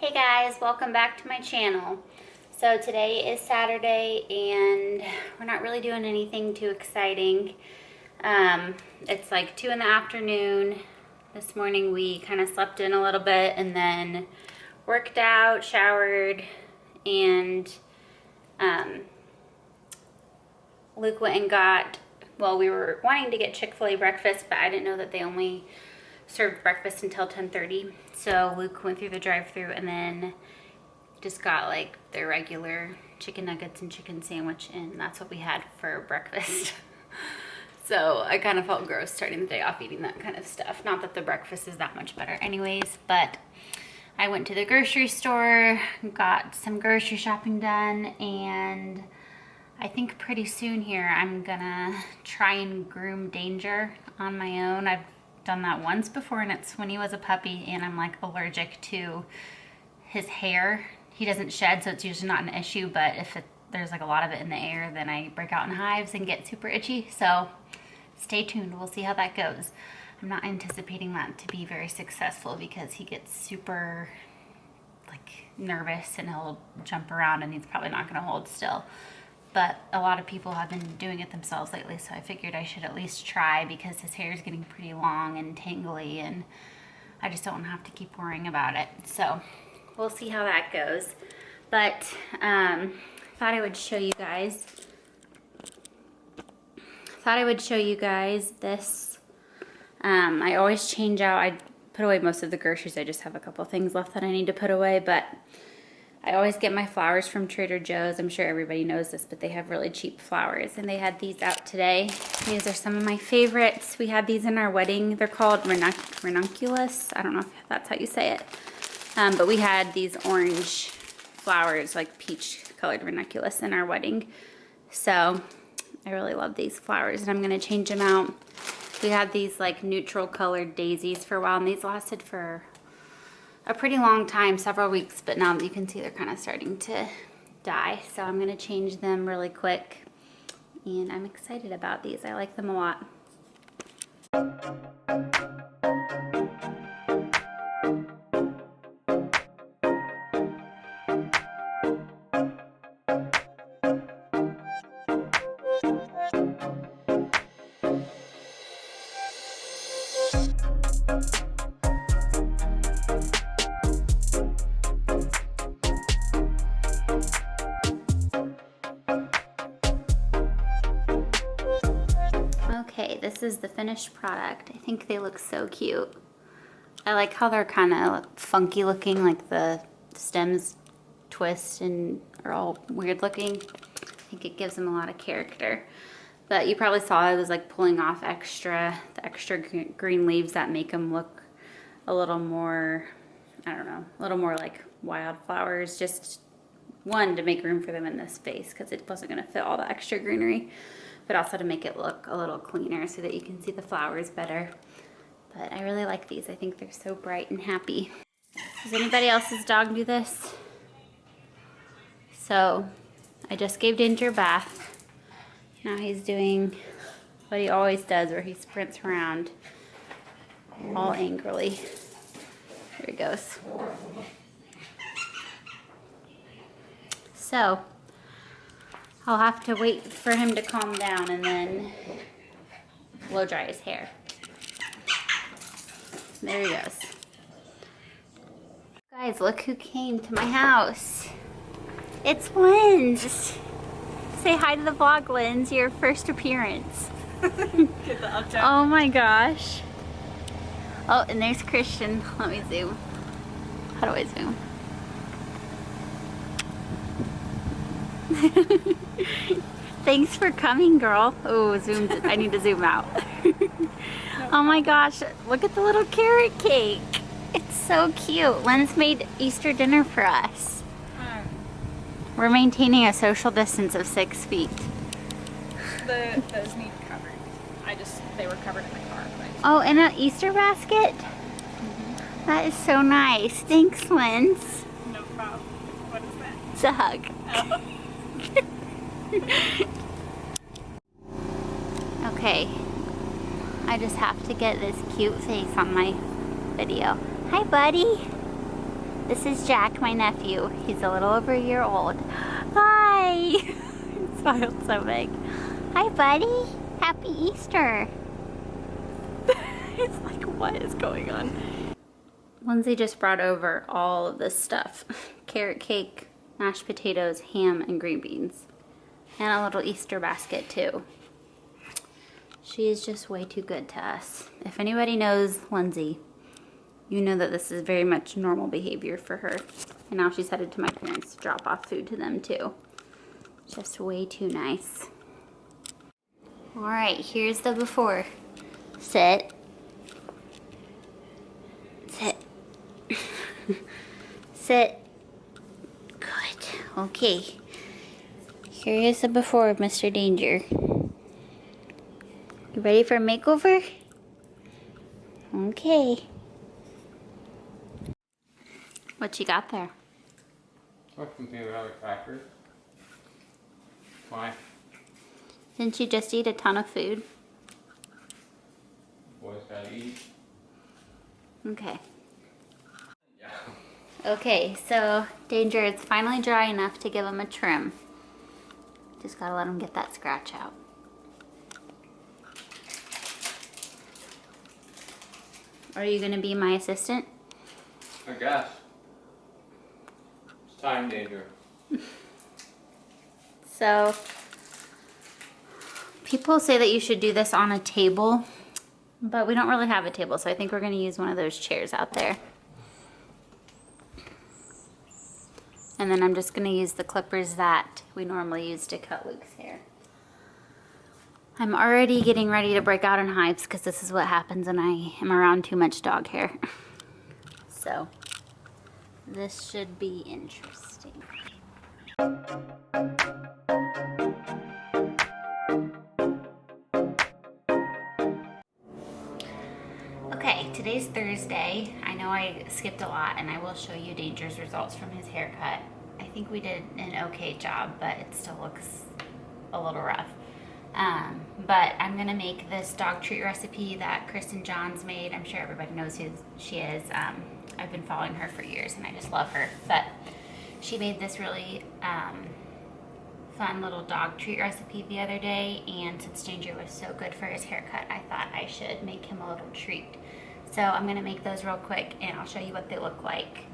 Hey guys, welcome back to my channel. So today is Saturday and we're not really doing anything too exciting. It's like 2 in the afternoon. This morning we kind of slept in a little bit and then worked out, showered, and Luke went and got, well, we were wanting to get Chick-fil-A breakfast, but I didn't know that they only served breakfast until 10:30. So Luke went through the drive-thru and then just got like their regular chicken nuggets and chicken sandwich, and that's what we had for breakfast. So I kind of felt gross starting the day off eating that kind of stuff. Not that the breakfast is that much better anyways, but I went to the grocery store, got some grocery shopping done, and I think pretty soon here I'm gonna try and groom Danger on my own. I've done that once before, and it's when he was a puppy, and I'm like allergic to his hair. He doesn't shed, so it's usually not an issue, but if there's like a lot of it in the air, then I break out in hives and get super itchy. So stay tuned, we'll see how that goes. I'm not anticipating that to be very successful because he gets super like nervous and he'll jump around and he's probably not gonna hold still. But a lot of people have been doing it themselves lately, so I figured I should at least try because his hair is getting pretty long and tangly, and I just don't have to keep worrying about it. So we'll see how that goes. But thought I would show you guys. This. I always change out. I put away most of the groceries. I just have a couple things left that I need to put away, but I always get my flowers from Trader Joe's. I'm sure everybody knows this, but they have really cheap flowers, and they had these out today. These are some of my favorites. We had these in our wedding. They're called ranunculus. I don't know if that's how you say it. But we had these orange flowers, like peach colored ranunculus, in our wedding. So I really love these flowers, and I'm gonna change them out. We had these like neutral colored daisies for a while, and these lasted for a pretty long time, several weeks, but now you can see they're kind of starting to die. So I'm gonna change them really quick, and I'm excited about these. I like them a lot. Okay, this is the finished product. I think they look so cute. I like how they're kind of funky looking, like the stems twist and are all weird looking. I think it gives them a lot of character. But you probably saw I was like pulling off the extra green leaves that make them look a little more, I don't know, a little more like wildflowers. Just one, to make room for them in this space because it wasn't going to fit all the extra greenery, but also to make it look a little cleaner so that you can see the flowers better. But I really like these. I think they're so bright and happy. Does anybody else's dog do this? So I just gave Danger a bath. Now he's doing what he always does, where he sprints around all angrily. Here he goes. So I'll have to wait for him to calm down and then blow dry his hair. There he goes. Guys, look who came to my house. It's Linz. Say hi to the vlog, Linz, your first appearance. Get the up down. Oh my gosh. Oh, and there's Christian. Let me zoom. How do I zoom? Thanks for coming, girl. Oh, zoomed. I need to zoom out. Oh my gosh, look at the little carrot cake. It's so cute. Linz made Easter dinner for us. We're maintaining a social distance of 6 feet. Those need covered. They were covered in the car. Oh, and an Easter basket? Mm-hmm. That is so nice. Thanks, Linz. No problem. What is that? It's a hug. Oh. Okay. I just have to get this cute face on my video. Hi, buddy. This is Jack, my nephew. He's a little over a year old. Hi! He smiled so big. Hi, buddy. Happy Easter. He's like, what is going on? Lindsay just brought over all of this stuff. Carrot cake, mashed potatoes, ham, and green beans. And a little Easter basket, too. She is just way too good to us. If anybody knows Lindsay, you know that this is very much normal behavior for her. And now she's headed to my parents to drop off food to them too. Just way too nice. All right, here's the before. Sit. Sit. Sit. Good. Okay. Here is the before of Mr. Danger. You ready for a makeover? Okay. What you got there? Some peanut butter crackers. Why? Didn't you just eat a ton of food? Boys gotta eat. Okay. Yeah. Okay, so Danger, it's finally dry enough to give him a trim. Just gotta let him get that scratch out. Are you gonna be my assistant? I guess. It's time, Danger. So, people say that you should do this on a table, but we don't really have a table, so I think we're gonna use one of those chairs out there. And then I'm just gonna use the clippers that we normally use to cut Luke's hair. I'm already getting ready to break out in hives because this is what happens when I am around too much dog hair. So, this should be interesting. Okay, today's Thursday. I know I skipped a lot and I will show you Danger's results from his haircut. I think we did an okay job, but it still looks a little rough. But I'm gonna make this dog treat recipe that Kristen Johns made. I'm sure everybody knows who she is. I've been following her for years and I just love her. But she made this really fun little dog treat recipe the other day, and since Danger was so good for his haircut, I thought I should make him a little treat. So I'm gonna make those real quick and I'll show you what they look like.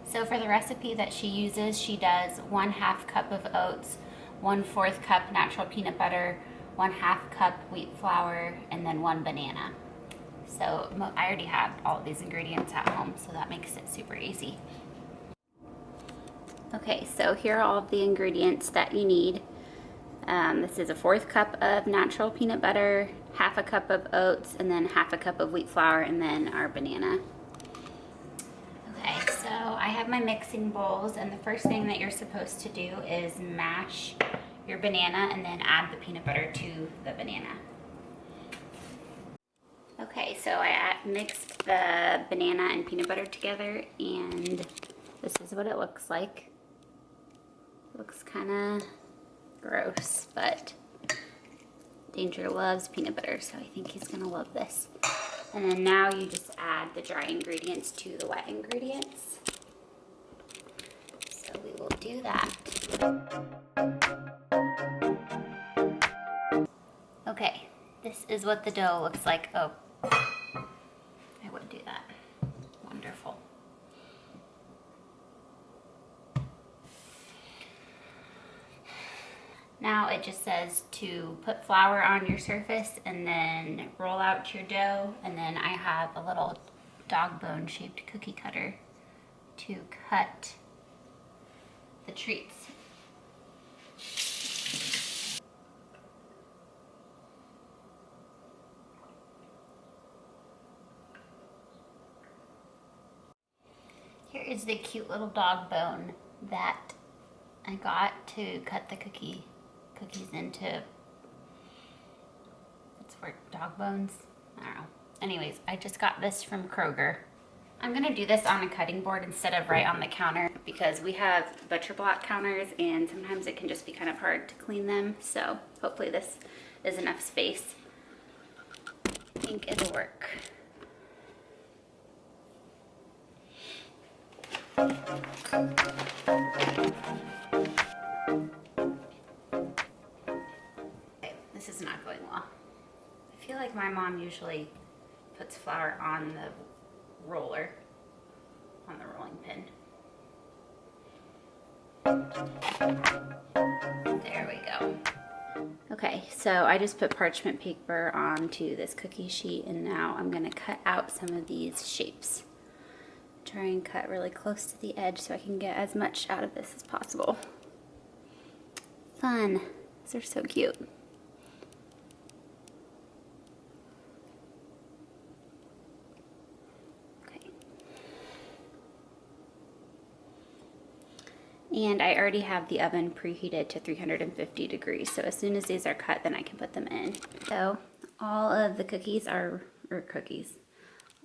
So for the recipe that she uses, she does 1/2 cup of oats, 1/4 cup natural peanut butter, 1/2 cup wheat flour, and then 1 banana. So I already have all of these ingredients at home, so that makes it super easy. Okay, so here are all of the ingredients that you need. This is a 1/4 cup of natural peanut butter, 1/2 cup of oats, and then 1/2 cup of wheat flour, and then our banana. Okay, so I have my mixing bowls, and the first thing that you're supposed to do is mash your banana and then add the peanut butter to the banana. Okay, so I mixed the banana and peanut butter together, and this is what it looks like. It looks kind of gross, but Danger loves peanut butter, so I think he's gonna love this. And then now you just add the dry ingredients to the wet ingredients. So we will do that. Okay, this is what the dough looks like. Oh, I would do that. Wonderful. Now it just says to put flour on your surface and then roll out your dough, and then I have a little dog bone shaped cookie cutter to cut the treats. Here is the cute little dog bone that I got to cut the cookies into. It's for dog bones. I don't know. Anyways, I just got this from Kroger. I'm gonna do this on a cutting board instead of right on the counter because we have butcher block counters and sometimes it can just be kind of hard to clean them. So hopefully this is enough space. I think it'll work. Okay, this is not going well. I feel like my mom usually puts flour on the roller, on the rolling pin. There we go. Okay, so I just put parchment paper onto this cookie sheet, and now I'm gonna cut out some of these shapes. Try and cut really close to the edge so I can get as much out of this as possible. Fun. These are so cute. Okay. And I already have the oven preheated to 350 degrees, so as soon as these are cut, then I can put them in. So all of the cookies are,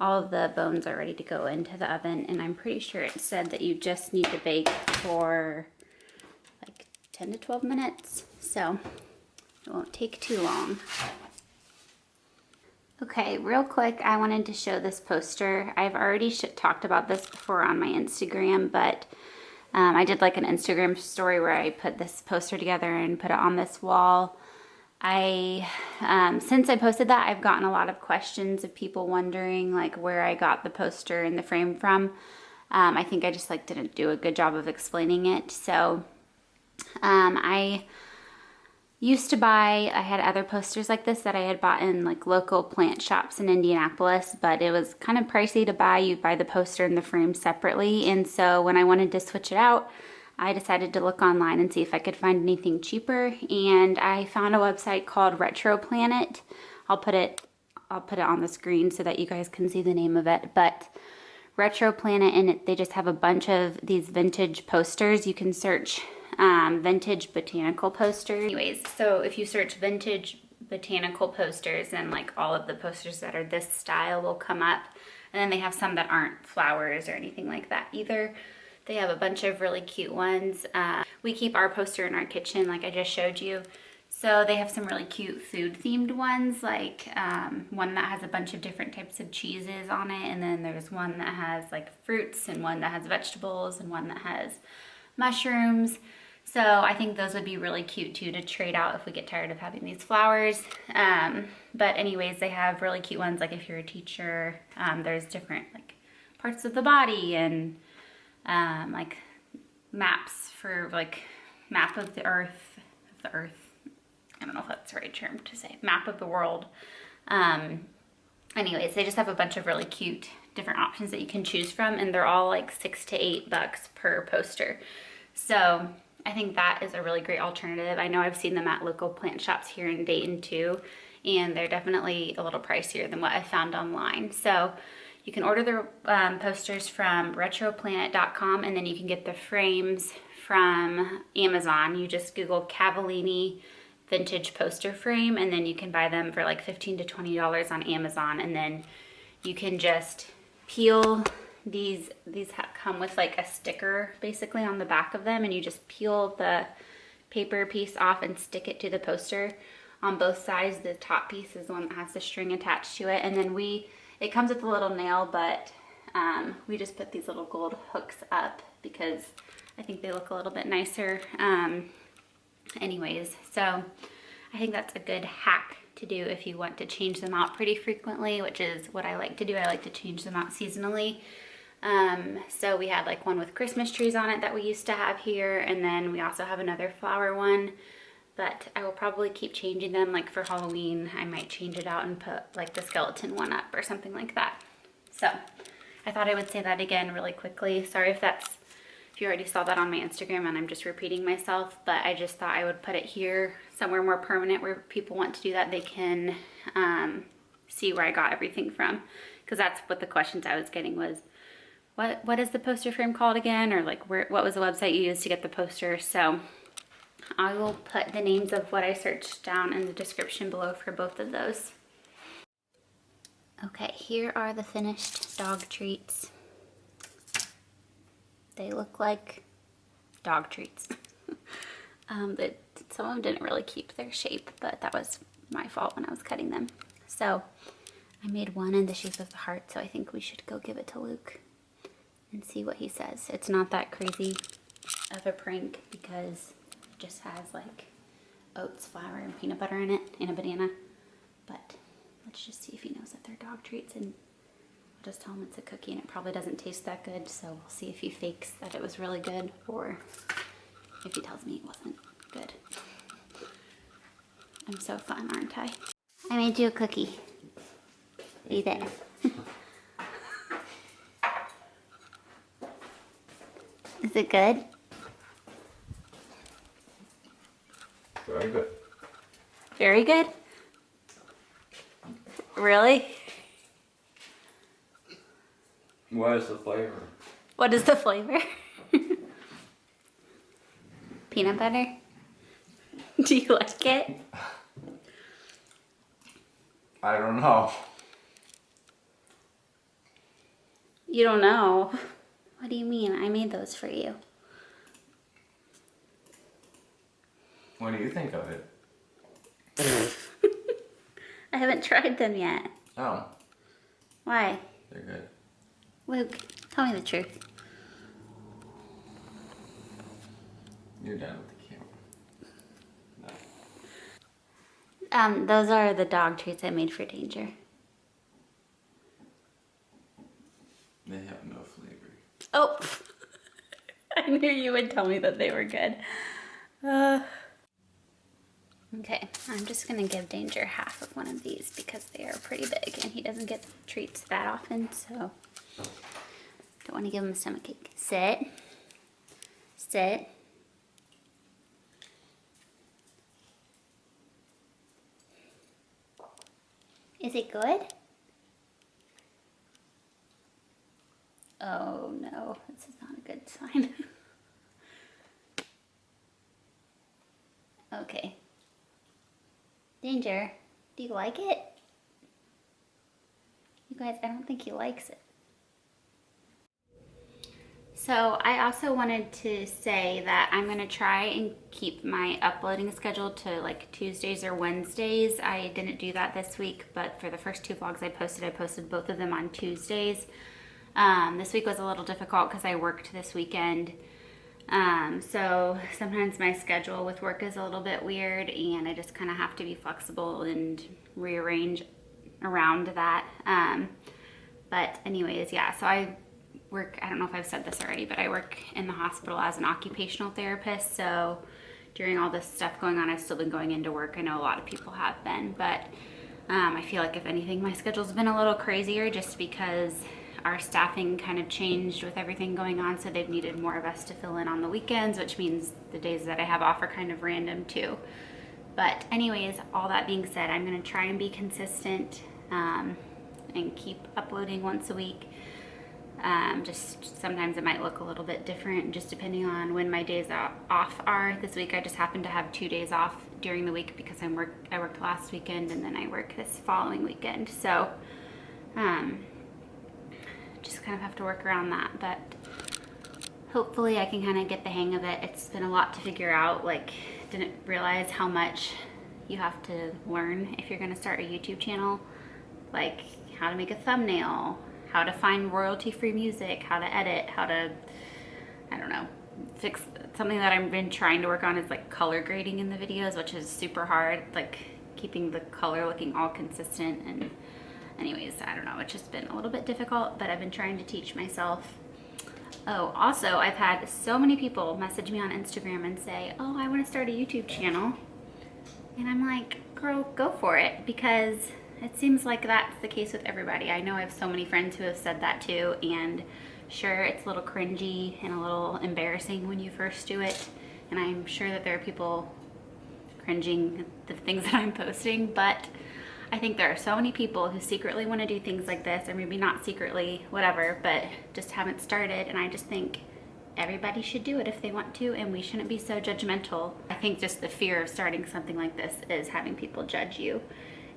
all of the bones are ready to go into the oven, and I'm pretty sure it said that you just need to bake for like 10 to 12 minutes, so it won't take too long. Okay, real quick, I wanted to show this poster. I've already talked about this before on my Instagram, but I did like an Instagram story where I put this poster together and put it on this wall. Since I posted that, I've gotten a lot of questions of people wondering like where I got the poster and the frame from. I think I just like didn't do a good job of explaining it. So I used to buy, I had other posters like this that I had bought in like local plant shops in Indianapolis, but it was kind of pricey to buy. You buy the poster and the frame separately. And so when I wanted to switch it out, I decided to look online and see if I could find anything cheaper. And I found a website called Retro Planet. I'll put it on the screen so that you guys can see the name of it. But Retro Planet, and they just have a bunch of these vintage posters. You can search vintage botanical posters. Anyways, so if you search vintage botanical posters, then like all of the posters that are this style will come up. And then they have some that aren't flowers or anything like that either. They have a bunch of really cute ones. We keep our poster in our kitchen like I just showed you. So they have some really cute food themed ones, like one that has a bunch of different types of cheeses on it, and then there's one that has like fruits, and one that has vegetables, and one that has mushrooms. So I think those would be really cute too to trade out if we get tired of having these flowers. But anyways, they have really cute ones like if you're a teacher, there's different like parts of the body and like maps for like map of the earth. I don't know if that's the right term to say, map of the world. Anyways, they just have a bunch of really cute different options that you can choose from, and they're all like $6 to $8 per poster. So I think that is a really great alternative. I know I've seen them at local plant shops here in Dayton too, and they're definitely a little pricier than what I found online. So you can order the posters from retroplanet.com, and then you can get the frames from Amazon. You just Google Cavallini vintage poster frame, and then you can buy them for like $15 to $20 on Amazon, and then you can just peel these come with like a sticker basically on the back of them, and you just peel the paper piece off and stick it to the poster on both sides. The top piece is the one that has the string attached to it, and then it comes with a little nail, but we just put these little gold hooks up because I think they look a little bit nicer. Anyways, so I think that's a good hack to do if you want to change them out pretty frequently, which is what I like to do. I like to change them out seasonally. So we had like one with Christmas trees on it that we used to have here, and then we also have another flower one, but I will probably keep changing them. Like for Halloween, I might change it out and put like the skeleton one up or something like that. So I thought I would say that again really quickly. Sorry if you already saw that on my Instagram and I'm just repeating myself, but I just thought I would put it here somewhere more permanent where people want to do that. They can see where I got everything from, because that's what the questions I was getting was, what is the poster frame called again? Or like what was the website you used to get the poster? So I will put the names of what I searched down in the description below for both of those. Okay, here are the finished dog treats. They look like dog treats. Some of them didn't really keep their shape, but that was my fault when I was cutting them. So I made one in the shape of the heart, so I think we should go give it to Luke. and see what he says. It's not that crazy of a prank because it just has like oats, flour, and peanut butter in it, and a banana. But let's just see if he knows that they're dog treats, and I'll just tell him it's a cookie and it probably doesn't taste that good, so we'll see if he fakes that it was really good or if he tells me it wasn't good. I'm so fun, aren't I? I made you a cookie. Eat it. Is it good? Very good. Very good? Really? What is the flavor? What is the flavor? Peanut butter? Do you like it? I don't know. You don't know. What do you mean? I made those for you. What do you think of it? I haven't tried them yet. Oh, Why? they're good. Luke, tell me the truth. You're done with the camera. No. Those are the dog treats I made for Danger. They have no flavor. Oh, I knew you would tell me that they were good. Okay, I'm just gonna give Danger half of one of these because they are pretty big and he doesn't get treats that often, so don't want to give him a stomachache. Sit. Sit. Is it good? Oh no, this is not a good sign. Okay. Danger, do you like it? You guys, I don't think he likes it. So I also wanted to say that I'm gonna try and keep my uploading schedule to like Tuesdays or Wednesdays. I didn't do that this week, but for the first two vlogs I posted both of them on Tuesdays. This week was a little difficult because I worked this weekend. So sometimes my schedule with work is a little bit weird and I just kind of have to be flexible and rearrange around that. But anyways, yeah, so I work, I don't know if I've said this already, but I work in the hospital as an occupational therapist. So during all this stuff going on, I've still been going into work. I know a lot of people have been, but I feel like if anything, my schedule's been a little crazier just because our staffing kind of changed with everything going on, so they've needed more of us to fill in on the weekends, which means the days that I have off are kind of random too. But anyways, all that being said, I'm gonna try and be consistent and keep uploading once a week. Just sometimes it might look a little bit different just depending on when my days off are. This week I just happened to have 2 days off during the week because I worked last weekend and then I work this following weekend. So just kind of have to work around that, but hopefully I can kind of get the hang of it. It's been a lot to figure out. Like, didn't realize how much you have to learn if you're gonna start a YouTube channel, like how to make a thumbnail, how to find royalty-free music, how to edit, how to, I don't know, fix something that I've been trying to work on is like color grading in the videos, which is super hard, like keeping the color looking all consistent. And anyways, I don't know, it's just been a little bit difficult, but I've been trying to teach myself. Oh, also, I've had so many people message me on Instagram and say, oh, I want to start a YouTube channel. And I'm like, girl, go for it, because it seems like that's the case with everybody. I know I have so many friends who have said that too, and sure, it's a little cringy and a little embarrassing when you first do it, and I'm sure that there are people cringing at the things that I'm posting, but I think there are so many people who secretly want to do things like this, or maybe not secretly, whatever, but just haven't started, and I just think everybody should do it if they want to, and we shouldn't be so judgmental. I think just the fear of starting something like this is having people judge you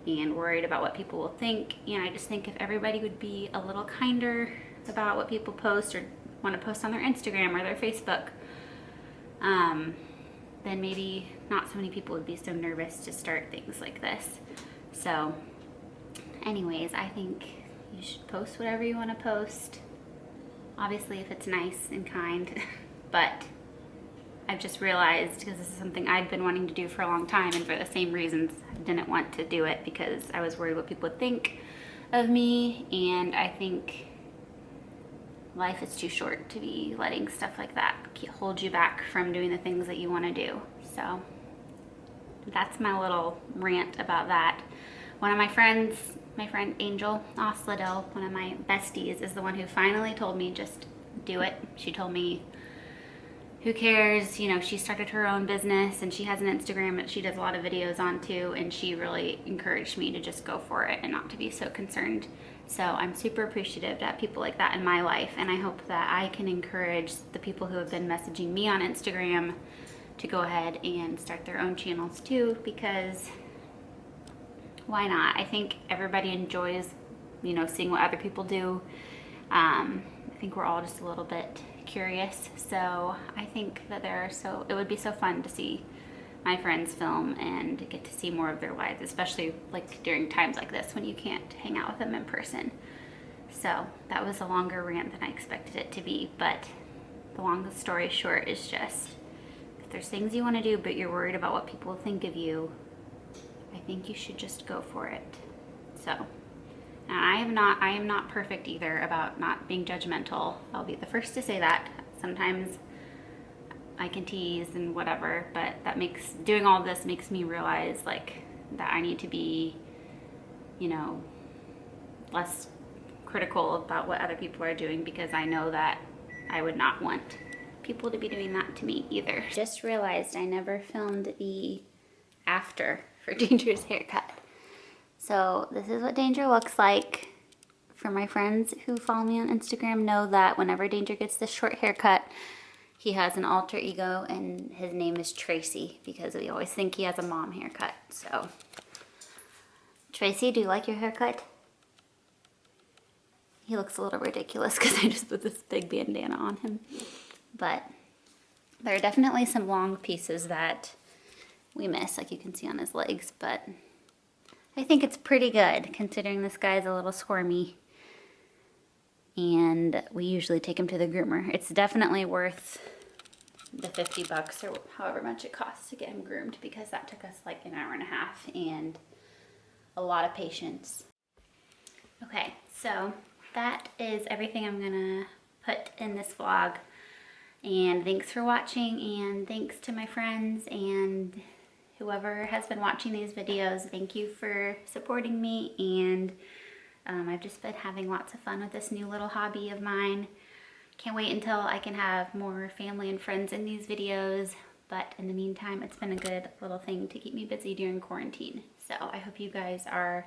and worried about what people will think. And I just think if everybody would be a little kinder about what people post or want to post on their Instagram or their Facebook, then maybe not so many people would be so nervous to start things like this. So anyways, I think you should post whatever you want to post. obviously if it's nice and kind, but I've just realized, because this is something I'd been wanting to do for a long time, and for the same reasons, I didn't want to do it because I was worried what people would think of me, and I think life is too short to be letting stuff like that hold you back from doing the things that you want to do. So that's my little rant about that. One of my friends, my friend Angel Osladell, one of my besties, is the one who finally told me just do it. She told me, who cares, you know, she started her own business and she has an Instagram that she does a lot of videos on too, and she really encouraged me to just go for it and not to be so concerned. So I'm super appreciative to have people like that in my life, and I hope that I can encourage the people who have been messaging me on Instagram to go ahead and start their own channels too, because why not? I think everybody enjoys, you know, seeing what other people do. I think we're all just a little bit curious, so I think that it would be so fun to see my friends film and get to see more of their lives, especially like during times like this when you can't hang out with them in person. So that was a longer rant than I expected it to be, but the long story short is just, if there's things you want to do but you're worried about what people will think of you, I think you should just go for it. So, and I am not perfect either about not being judgmental. I'll be the first to say that. Sometimes I can tease and whatever, but doing all this makes me realize like that I need to be, you know, less critical about what other people are doing, because I know that I would not want people to be doing that to me either. Just realized I never filmed the after for Danger's haircut. So this is what Danger looks like. For my friends who follow me on Instagram know that whenever Danger gets this short haircut, he has an alter ego, and his name is Tracy, because we always think he has a mom haircut. So, Tracy, do you like your haircut? He looks a little ridiculous because I just put this big bandana on him. But there are definitely some long pieces that we miss, like you can see on his legs, but I think it's pretty good considering this guy's a little squirmy. And we usually take him to the groomer. It's definitely worth the $50 or however much it costs to get him groomed, because that took us like an hour and a half and a lot of patience. Okay, so that is everything I'm gonna put in this vlog. And thanks for watching, and thanks to my friends and whoever has been watching these videos. Thank you for supporting me, and I've just been having lots of fun with this new little hobby of mine. Can't wait until I can have more family and friends in these videos, but in the meantime, it's been a good little thing to keep me busy during quarantine. So I hope you guys are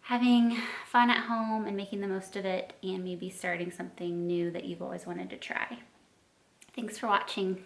having fun at home and making the most of it, and maybe starting something new that you've always wanted to try. Thanks for watching.